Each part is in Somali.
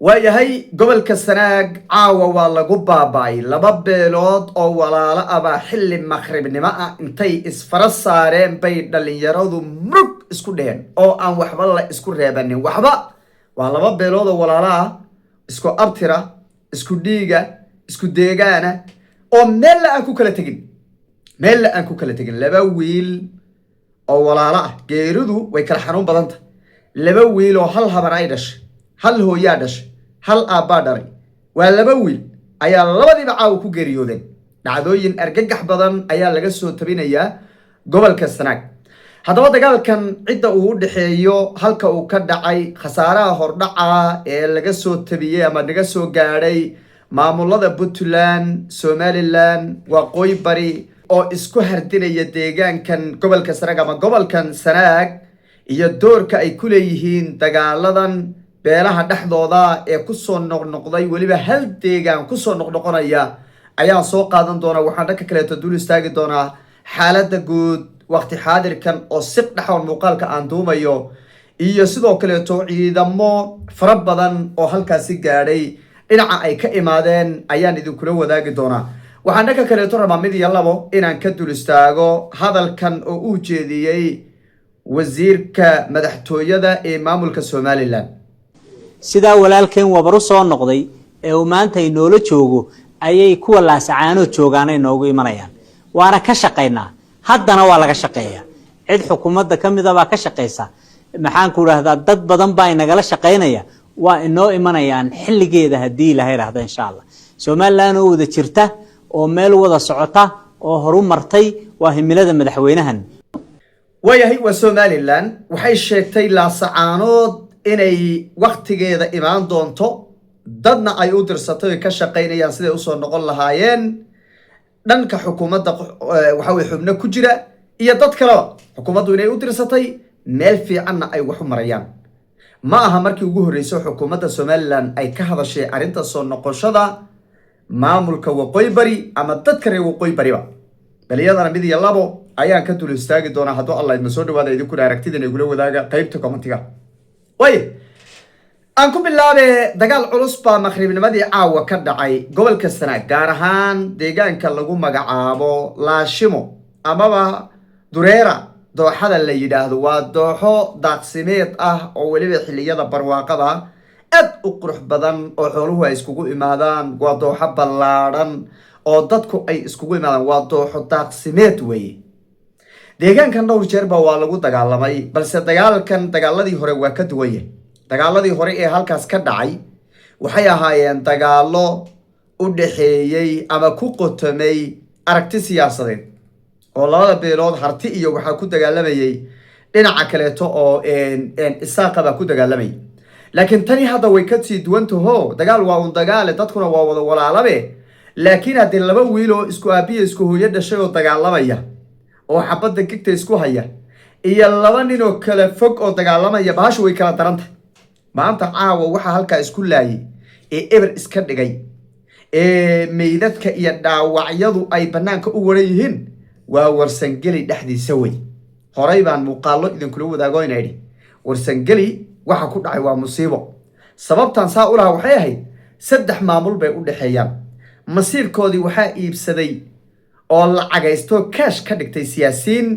waayahay gobolka Sanaag caawa waa lagu baabay laba beelood oo walaalo aba xilli maqribnimo ah intay isfara saareen bay dhalinyaradu murug isku dheen oo aan waxba la isku reebanin waxba waa laba beelood oo walaalo ah isku abtira isku dhiiga isku deegaana oo meel aan ku kala tagin laba wiil oo walaalo ah geeridu way kala xanuun badan tahay laba wiil oo hal habar ay dhashay hal hooyaa dhashay hal aabba dharay waa laba wiil ayaa labadiiba caaw ku geeriyoodeen dhacdooyin argagax badan ayaa laga soo tabinayaa gobolka Sanaag haddaba dagaalkan cidda uu u dhaxeeyo halka uu ka dhacay khasaaraha hordhaca ee laga soo tabiyay ama laga soo gaaray maamulada Puntland Somaliland waqooyi bari oo isku hardinaya deegaankan gobolka Sanaag ama gobolkan Sanaag iyo doorka ay ku leeyihiin dagaaladan beelaha dhaxdooda ee ku soo noqnoqday waliba hal deegaan ku soo noqnoqonaya ayaa soo qaadan doona waxaan dhanka kale dul istaagi doonaa xaaladda guud waqti xaadirkan oo si dhaxoon muuqaalka aan duumayo iyo sidoo kale ciidamo fara badan oo halkaasi gaadhay dhinaca ay ka imaadeen ayaan idin kula wadaagi doonaa waxaan dhanka kale rabaa mid iyo labo inaan ka dul istaago hadalkan oo uu jeediyay wasiirka madaxtooyada ee maamulka Somaliland sidaa walaalkeen wabaru soo noqday ee uu maanta inoola joogo ayay kuwa laasacaano joogaanay noogu imanayaan waana ka shaqeynaa haddana waa laga shaqeeyaa cid xukuumadda kamid ah baa ka shaqeysa maxaan ku raahdaa dad badan baa inagala shaqeynaya waa inoo imanayaan xilligeeda haddii ilaahay raahdo insha Allah Somaliland oo wada jirta oo meel wada socota oo horumartay waa himilada madaxweynahan waayahay waa Somaliland waxay sheegtay laasacaanood inay waqtigeeda imaan doonto dadna ay u dirsatay ka shaqeynayaan siday u soo noqon lahaayeen dhanka xukuumadda waxa way xubno ku jira iyo dad kale xukuumaddu inay u dirsatay meel fiicanna ay wax u marayaan ma aha markii ugu horeysay xukuumadda Somaliland ay ka hadashay arinta soo noqoshada maamulka waqooyi bari ama dadka reer waqooyi bariba baliyadana mid iyo labo ayaan ka dul istaagi doonaa hadduu Allah idin soo dhawaado idinku aragtidana igula wadaaga qaybta commentiga way aan ku bilaabay dagaal culus baa maqribnimadii caawa ka dhacay gobolka Sanaag gaar ahaan deegaanka lagu magacaabo Laashimo amaba Dureera dooxada la yiraahdo waa dooxo daaqsimeed ah oo waliba xilliyada barwaaqada aad u qurux badan oo xooluhu ay iskugu imaadaan waa dooxo ballaaran oo dadku ay iskugu imaadaan waa dooxo daaqsimeed weeye deegaankan dhowr jeer baa waa lagu dagaalamay balse dagaaladii hore waa ka duwan yahay dagaaladii hore ee halkaas ka dhacay waxay ahaayeen dagaalo u dhaxeeyay ama ku qotomay aragti siyaasadeed oo labada beelood harti iyo waxa ku dagaalamayay dhinaca kaleeto oo isaaqa baa ku dagaalamay laakiin tani hadda way ka sii duwan tahay dagaal waa un dagaal dadkuna waa wada walaalabe laakiin hadii laba wiil oo isku aabiye isku hooyo dhashay oo dagaalamaya oo xabadda gigta isku haya iyo laba nin oo kala fog oo dagaalamaya baashu way kala daranta maanta caawa waxa halka isku laayay ee eber iska dhigay ee meydadka iyo dhaawacyadu ay banaanka u waran yihiin waa warsangeli dhaxdiisa way horay baan muuqaalo idin kula wadaago inay warsangeli waxa ku dhacay waa musiibo sababtan saa u laha waxay ahayd saddex maamul bay u dhaxeeyaan masiirkoodii waxa iibsaday oo lacagaysto cash ka dhigtay siyaasiin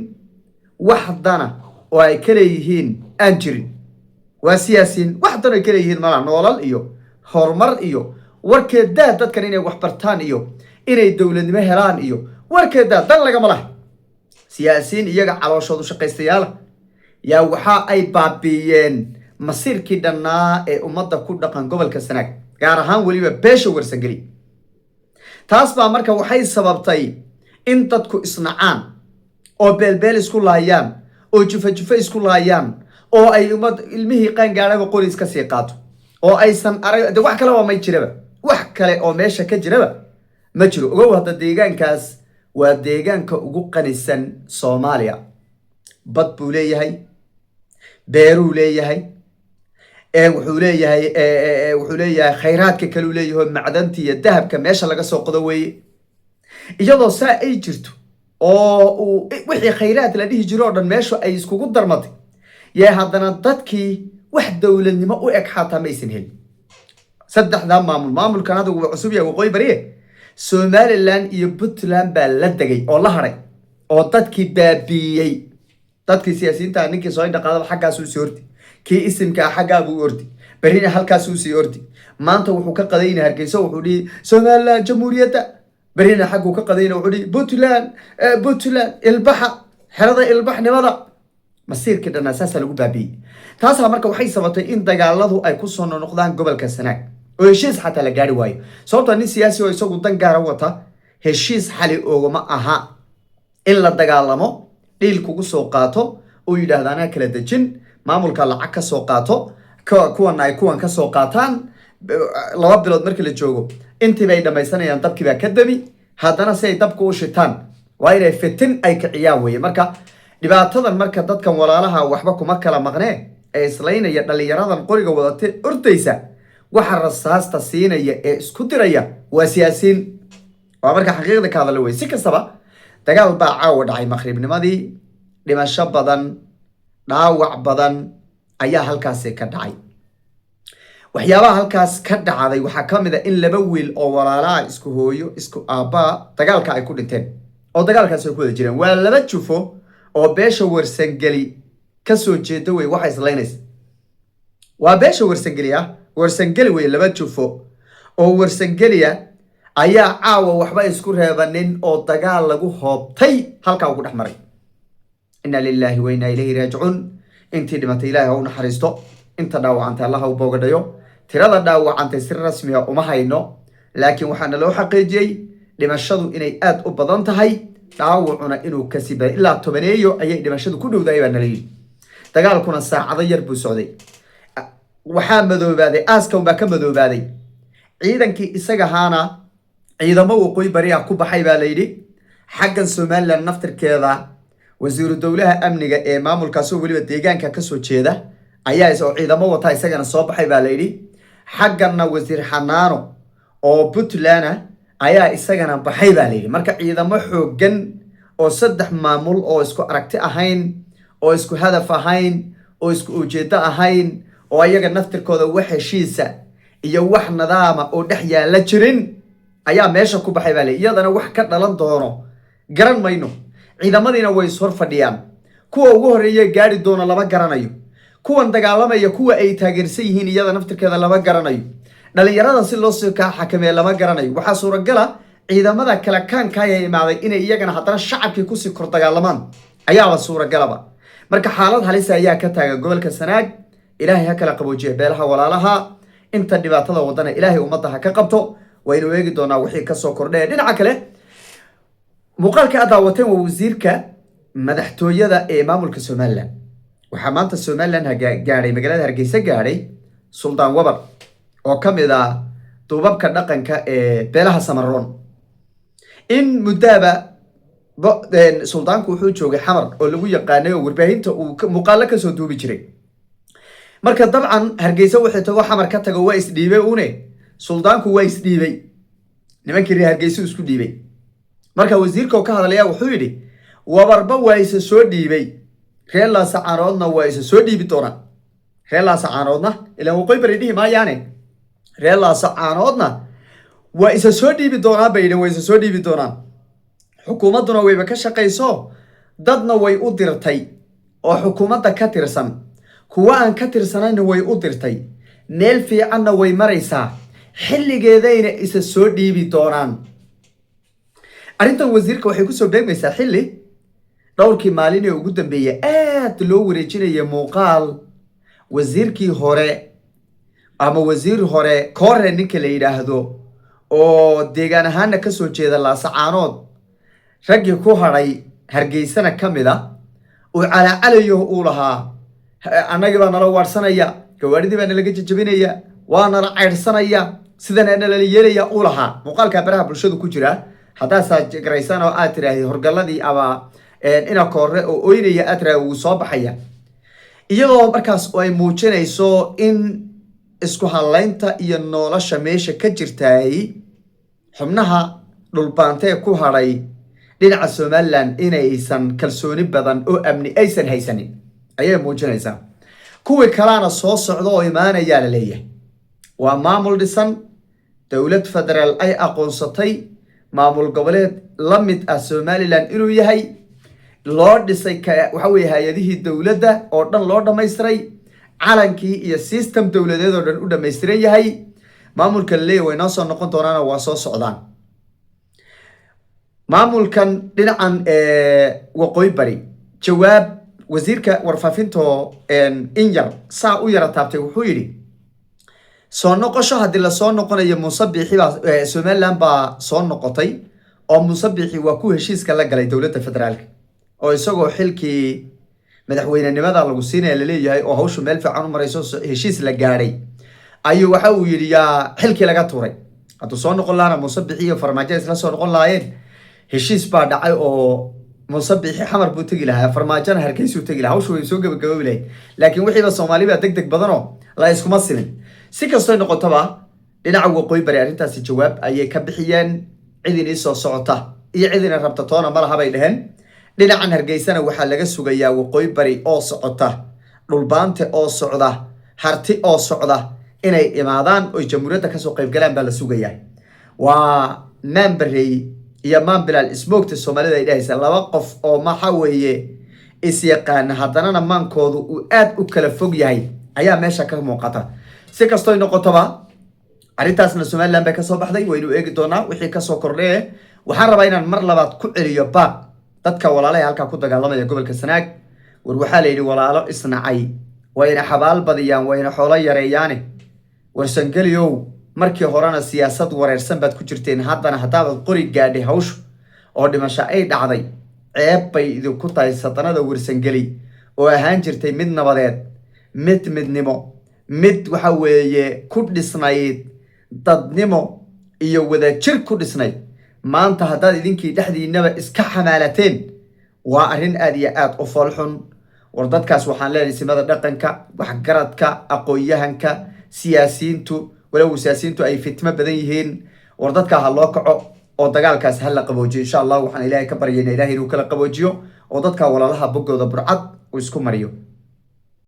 waxdana oo ay kale yihiin aan jirin waa siyaasiin waxdana ay kale yihiin mala noolal iyo horumar iyo warkeeda dadkan inay wax bartaan iyo inay dawladnimo helaan iyo warkeeda dan laga malaha siyaasiin iyaga calooshoodu shaqaystayaal yaa waxa ay baabiyeen masiirkii dhanaa ee ummadda ku dhaqan gobolka Sanaag gaar ahaan waliba beesha warsangeli taas baa marka waxay sababtay in dadku isnacaan oo beelbeel isku laayaan oo jufa isku laayaan oo ay umad ilmihii qaan gaaraba qoris ka sii qaato oo aysan arag wax kale oo ma jiraba wax kale oo meesha ka jiraba ma jiro ogow hadda deegaankaas waa deegaanka ugu qanisan Soomaaliya bad buu leeyahay beeruu leeyahay wuxuu leeyahay khayraadka kale uu leeyahay macdanta iyo dahabka meesha laga soo qodo weeye iyadoo saa ay jirto oo wixii khayraad la dhihi jiro dhan meesha ay iskugu darmatay yaa haddana dadkii wax dawladnimo u eg xataa ma aysan helin saddex daa maamul kan hada uu cusub yahay waqooyi bari Somaliland iyo Puntland baa la dagay oo la haray oo dadkii baabiyay dadkii siyaasiyiinta ninkii soo dhaqaada xaggaas uu soo ordi kii isimka xaggaa buu ordi barina halkaas uu sii ordi maanta wuxuu ka qadaynaa Hargeysa wuxuu dhii Somaliland jamhuuriyadda barina xaggu ka qadaynaa wuxuu dhii Puntland ilbaxa xerada ilbaxnimada masiirkii dhan asaas lagu baabiyay taas marka waxay sabatay in dagaaladu ay ku soo noqdaan gobolka Sanaag oo heshiis xataa la gaari waayo sababtoo nin siyaasi oo isagu dan gaar ah wata heshiis xali oogama aha in la dagaalamo dhiil kugu soo qaato oo yidhaahdaan kala dejin maamulka lacag ka soo qaato kuwan ay kuwan ka soo qaataan 2 bilood markii la joogo intii bay dhamaysanayaan dabkii baa ka dami haddana si ay dabka u shitaan waa inay fitin ay kiciyaan weeye marka dhibaatadan marka dadkan walaalaha waxba kuma kala maqnee ee islaynaya dhalinyaradan qoriga wadata ordaysa waxa rasaasta siinaya ee isku diraya waa siyaasiin waa marka xaqiiqda ka hadal way si kastaba dagaal baa caawa dhacay maqribnimadii dhimasho badan dhaawac badan ayaa halkaas ka dhacay waxyaabaha halkaas ka dhacday waxa kamid ah in laba wiil oo walaalaha isku hooyo isku aaba dagaalka ay ku dhinteen oo dagaalkaas ay ku wada jireen waa laba jufo oo beesha warsangeli ka soo jeedo way waxa islaynaysa waa beesha warsangeli way laba jufo oo warsangeliya ayaa caawa waxba isku reebanin oo dagaal lagu hoobtay halka ugu dhaxmaray inna lillahi wa inna ilayhi raaji'un intii dhimatay ilaahay ha u naxariisto inta dhaawacantay Allah ha u boogadhayo tirada dhaawacantay si rasmi ah uma hayno laakiin waxaana loo xaqiijiyay dhimashadu inay aad u badan tahay dhaawacuna inuu ka sibay ilaa 10 ayay dhimashadu ku dhowdahay baa nalay dagaalkuna saacado yar buu socday waxaa madoobaaday aaska baa ka madoobaaday ciidankii isaga haana ciidamo waqooyi bari ah ku baxay baa la yiri xaggan Somaliland naftirkeeda wasiiru dawlaha amniga ee maamulkaas oo waliba deegaanka ka soo jeeda ayaa isoo ciidamo wata isagana soo baxay baa la yiri xagganna wasiir xanaano oo Puntland ayaa isagana baxay baa la yiri marka ciidamo xoogan oo saddex maamul oo isku aragti ahayn oo isku hadaf ahayn oo isku ujeedo ahayn oo ayaga naftirkooda wax heshiisa iyo wax nidaam oo dhex yaala jirin ayaa meesha ku baxay baa la iyadana wax ka dhalan doono garan mayno ciidamadina way soo fadhiyaan kuwa ugu horeeyay gaari doona laba garanayo kuwan dagaalamaya kuwa ay taageersan yihiin iyada naftirkeeda laba garanayo dhalinyarada si loo soo ka xakameeyo laba garanayo waxa suuragal ah ciidamada kala kaanka ay imaaday inay iyagana haddana shacabkii ku sii kor dagaalamaan ayaa la suuragalaba marka xaalad halis ayaa ka taagan gobolka Sanaag ilaahay ha kala qaboojiyo beelaha walaalaha inta dhibaatada wadana ilaahay ummadda ha ka qabto waynu eegi doonaa wixii ka soo kordhay dhinaca kale muuqaalka aad daawateen waa wasiirka madaxtooyada ee maamulka Somaliland waxa maanta Somaliland gaaray magaalada Hargeysa gaaray Suldaan Wabar oo kamid ah duubabka dhaqanka ee beelaha Samaroon in mudaba suldaanku wuxuu joogay xamar oo lagu yaqaanay oo warbaahinta uu muuqaal ka soo duubi jiray marka dabcan Hargeysa wuxuu tago xamar ka tago waa isdhiibay uune suldaanku waa isdhiibay nimankii Hargeysa isku dhiibay marka wasiirka ka hadlaya wuxuu yiri wabarba waa isa soo dhiibay reer la sacaanoodna waa isa soo dhiibi doona reer la sacaanoodna ilaa waqooyi bari dhihi maayaane reer la sacaanoodna waa isa soo dhiibi doona bayna waa isa soo dhiibi doona xukuumaduna wayba ka shaqeyso dadna way u dirtay oo xukuumadda ka tirsan kuwa aan ka tirsanayna way u dirtay meel fiicanna way maraysaa xilligeedayna isa soo dhiibi doonaan arrintan wasiirka waxay ku soo beegmaysaa xilli dhowrkii maalin ee ugu dambeeyay aad loo wareejinaya muuqaal wasiirkii hore ama wasiir hore koore ninka la yiraahdo oo deegaan ahaana ka soo jeeda Laasacaanood ragii ku haray Hargeysana kamida oo calaacalayo uu lahaa annaga baa nala waarsanaya gawaaridi baa nalaga jajabinaya waa nala ceyrsanaya sidana nala yeelaya uu lahaa muuqaalka baraha bulshada ku jira hadaa saajgaraysan oo aad tiraahay horgaladii ama ina koore oo ooynaya aad tiraahay uu soo baxaya iyadoo markaas ay muujinayso in isku halaynta iyo nolosha meesha ka jirtay xubnaha dhulbaantee ku haray dhinaca Somaliland inaysan kalsooni badan oo amni aysan haysanin ayay muujinaysaa kuwii kalena soo socdo oo imaanaya la leeyahay ومامول ديسان دولة فدرال أي أقونستي مامول قبلت لمت السوماليلان إنو يهي لورد ديساي وحوي هذه الدولة ده أردن لورد ما يسري عالنكي يا سيستم دولة ده أردن ما يسري يهي مامول كلي ويناصر نقطة تورانا واساس سودان مامول كان دينعن وقوي بري جواب وزيرك ورفافينتو إنجر ساعة ويرا تابتي وحويري soo noqosho haddii lasoo noqonayo musabixi baa somaliland baa soo noqotay oo musabixi waa ku heshiiska la galay dowladda federaalka oo isagoo xilkii madaxweynenimada lagu siinaya laleeyahay oo hawshu meel fiican u marayso heshiis la gaadhay ayuu waxa uu yidhi yaa xilkii laga tuuray hadduu soo noqon lahaana musabixi iyo farmaajo isla soo noqon lahaayeen heshiis baa dhacay oo musabixi xamar buu tegi lahaa farmaajona hargeysuu tegi lahaa hawshu way soo gabagaboobi lahayd laakiin wixiiba soomaali baa deg deg badanoo la iskuma simin si kastoo noqotaba dhinaca waqooyi bari arrintaasi jawaab ayay ka bixiyeen cidin soo socota iyo cidin rabta toona malaha bay dhaheen dhinacan hargeysana waxaa laga sugayaa waqooyi bari oo socota dhulbaante oo socda harti oo socda inay imaadaan oo jamhuuriyadda kasoo qayb galaan baa la sugayaa waa maanbarey iyo maanbilaal ismoogta soomaalida ay dhahaysa laba qof oo maxa weeye is yaqaana haddanana maankoodu uu aad u kala fog yahay ayaa meesha ka muuqata si kastoo noqotaba arrintaasna somaliland bay kasoo baxday waynu eegi doonaa wixii kasoo kordhee waxaan rabaa inaan mar labaad ku celiyo baaq dadka walaalaha halkaa ku dagaalamaya gobolka sanaag war waxaa la yidhi walaalo isnacay wayna xabaal badiyaan wayna xoolo yareeyaane warsangeliyow markii horena siyaasad wareersan baad ku jirteen haddana haddaabad qori gaadhay hawshu oo dhimasho ay dhacday ceeb bay idinku tahay sadanada warsangeli oo ahaan jirtay mid nabadeed mid midnimo mid waxa weeye ku dhisnayd dadnimo iyo wadajir ku dhisnayd maanta haddaad idinkii dhexdiinaba iska xamaalateen waa arrin aad iyo aad u foolxun war dadkaas waxaan leenahay simada dhaqanka waxgaradka aqoon-yahanka siyaasiyiintu walow siyaasiyiintu ay fitmo badan yihiin war dadka ha loo kaco oo dagaalkaas ha la qaboojiyo insha allah waxaan ilaahay ka baryaynaa ilaahay inuu kala qaboojiyo oo dadka walaalaha boggooda burcad uu isku mariyo